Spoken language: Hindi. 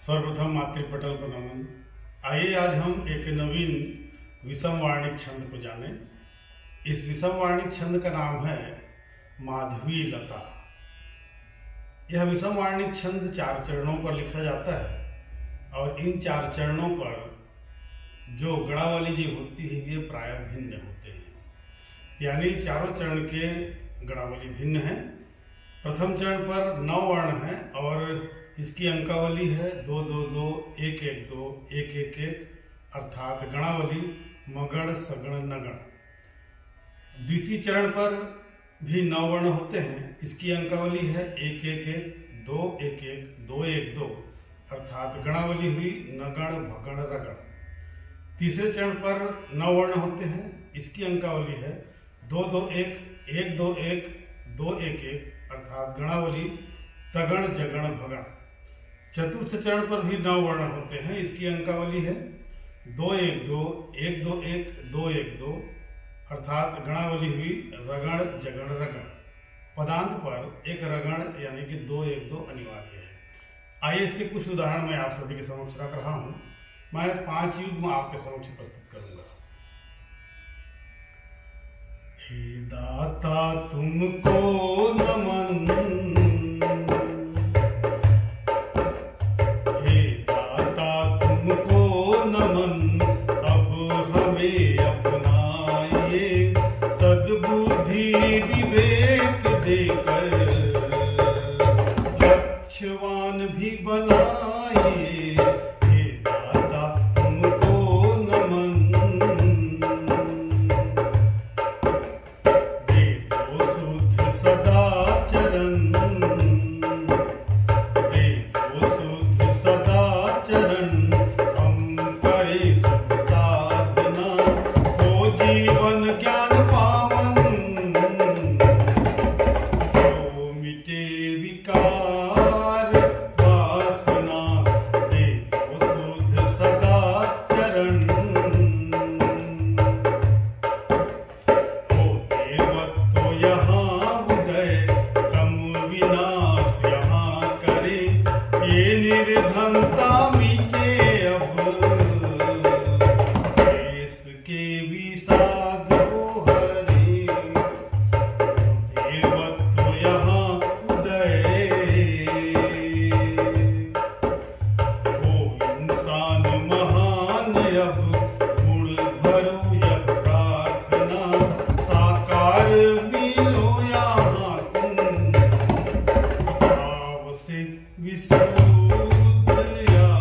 सर्वप्रथम मातृपटल को नमन। आइए आज हम एक नवीन विषम वार्णिक छंद को जाने। इस विषम वार्णिक छंद का नाम है माधवी लता। यह विषम वार्णिक छंद 4 चरणों पर लिखा जाता है और इन 4 चरणों पर जो गणावली जी होती है ये प्राय भिन्न होते हैं, यानी चारों चरण के गणावली भिन्न है। प्रथम चरण पर 9 वर्ण है और इसकी अंकावली है 2 2 2 1 1 2 1 1 1, अर्थात गणावली मगण सगण नगण। द्वितीय चरण पर भी 9 वर्ण होते हैं, इसकी अंकावली है 1 1 1 2 1 1 2 1 2, अर्थात गणावली हुई नगण भगण रगण। तीसरे चरण पर 9 वर्ण होते हैं, इसकी अंकावली है 2 2 1 1 2 1 2 1 1, अर्थात गणावली तगण जगण भगण। चतुर्थ चरण पर भी 9 वर्ण होते हैं, इसकी अंकावली है 2 1 2 1 2 1 2 1 2, अर्थात गणावली हुई रगण जगण रगण। पदांत पर एक रगण यानी कि 2 1 2 अनिवार्य है। आइए इसके कुछ उदाहरण मैं आप सभी के समक्ष रख रहा हूं। मैं 5 युग्म आपके समक्ष प्रस्तुत करूंगा। हे दाता तुमको नमन, हे दाता तुमको नमन, अब हमें अपनाइए, सद्बुद्धि विवेक देकर लक्ष्यवान भी बनाइए। हे दाता तुमको नमन, दे दो शुद्ध सदाचरण, दे दो शुद्ध सदाचरण, हम करें शुभ साधना, हो जीवन ज्ञान पावन, हो मिटे विकार वासना, दे दो शुद्ध सदाचरण, हो देवत्व यहाँ उदय, तम विनाश यहाँ करे, ये निर्धनता मिटे अब, देश के विषाद को हरे, देवत्व यहाँ उदय, हो इंसान महान अब, गुण भरो यह प्रार्थना, साकार मिलो यहाँ तुम, भाव से विशुद्ध या